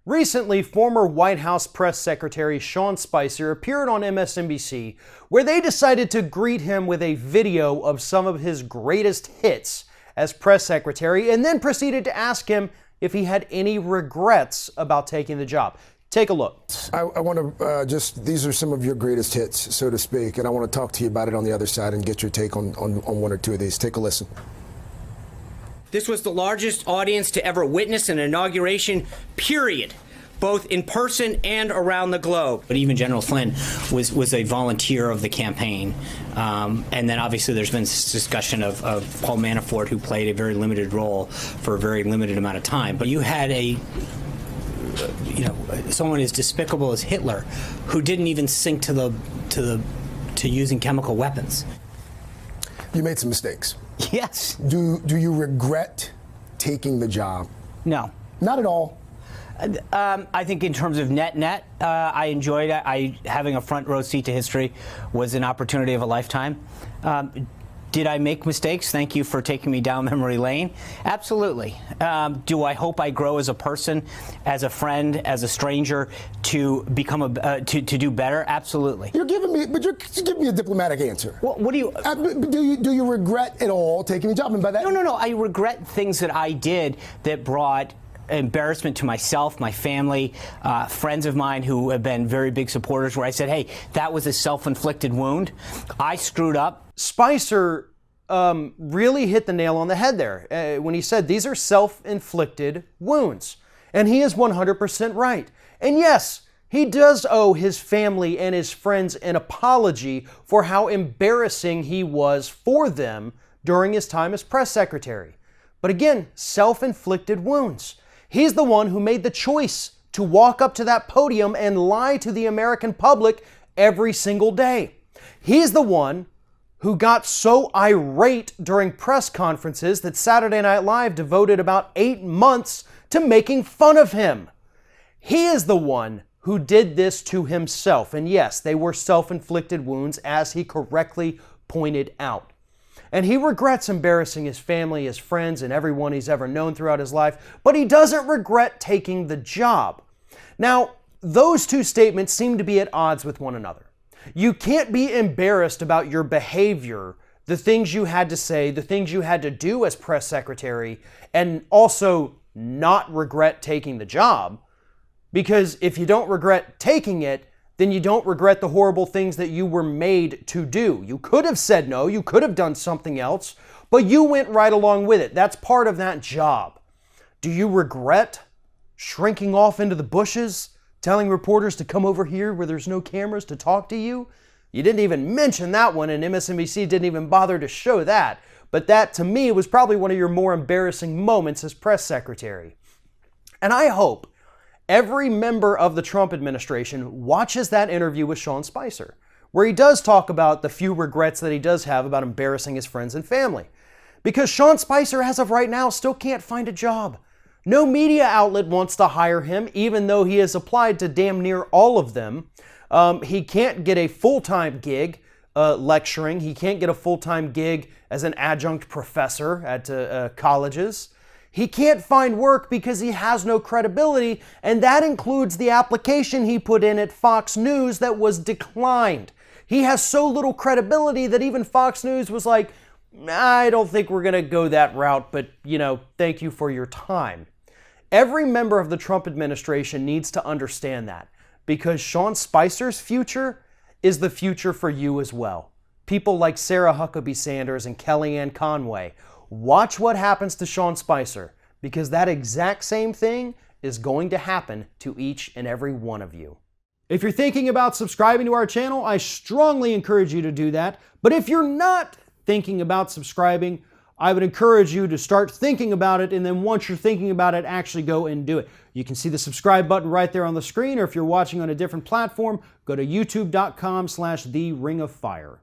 Recently, former White House Press Secretary Sean Spicer appeared on MSNBC, where they decided to greet him with a video of some of his greatest hits as press secretary, and then proceeded to ask him if he had any regrets about taking the job. Take a look. I want to these are some of your greatest hits, so to speak, and I want to talk to you about it on the other side and get your take on one or two of these. Take a listen. This was the largest audience to ever witness an inauguration, period, both in person and around the globe. But even General Flynn was a volunteer of the campaign. And then obviously there's been this discussion of Paul Manafort, who played a very limited role for a very limited amount of time. But you had someone as despicable as Hitler, who didn't even sink to using chemical weapons. You made some mistakes. Yes. Do you regret taking the job? No. Not at all. I think in terms of net, I enjoyed it. Having a front row seat to history was an opportunity of a lifetime. Did I make mistakes? Thank you for taking me down memory lane. Absolutely. Do I hope I grow as a person, as a friend, as a stranger, to become to do better? Absolutely. You're giving me a diplomatic answer. What do you? Do you regret at all taking the job? And by that, No. I regret things that I did that brought embarrassment to myself, my family, friends of mine who have been very big supporters, where I said, hey, that was a self-inflicted wound. I screwed up. Spicer really hit the nail on the head there when he said these are self-inflicted wounds. And he is 100% right. And yes, he does owe his family and his friends an apology for how embarrassing he was for them during his time as press secretary. But again, self-inflicted wounds. He's the one who made the choice to walk up to that podium and lie to the American public every single day. He's the one who got so irate during press conferences that Saturday Night Live devoted about 8 months to making fun of him. He is the one who did this to himself. And yes, they were self-inflicted wounds, as he correctly pointed out. And he regrets embarrassing his family, his friends, and everyone he's ever known throughout his life, but he doesn't regret taking the job. Now, those two statements seem to be at odds with one another. You can't be embarrassed about your behavior, the things you had to say, the things you had to do as press secretary, and also not regret taking the job. Because if you don't regret taking it, then you don't regret the horrible things that you were made to do. You could have said no, you could have done something else, but you went right along with it. That's part of that job. Do you regret shrinking off into the bushes, telling reporters to come over here where there's no cameras to talk to you? You didn't even mention that one, and MSNBC didn't even bother to show that. But that, to me, was probably one of your more embarrassing moments as press secretary. And I hope every member of the Trump administration watches that interview with Sean Spicer, where he does talk about the few regrets that he does have about embarrassing his friends and family. Because Sean Spicer, as of right now, still can't find a job. No media outlet wants to hire him, even though he has applied to damn near all of them. He can't get a full-time gig lecturing. He can't get a full-time gig as an adjunct professor at colleges. He can't find work because he has no credibility, and that includes the application he put in at Fox News that was declined. He has so little credibility that even Fox News was like, I don't think we're going to go that route, but, thank you for your time. Every member of the Trump administration needs to understand that, because Sean Spicer's future is the future for you as well. People like Sarah Huckabee Sanders and Kellyanne Conway. Watch what happens to Sean Spicer, because that exact same thing is going to happen to each and every one of you. If you're thinking about subscribing to our channel, I strongly encourage you to do that. But if you're not thinking about subscribing, I would encourage you to start thinking about it, and then once you're thinking about it, actually go and do it. You can see the subscribe button right there on the screen, or if you're watching on a different platform, go to youtube.com/theringofFire.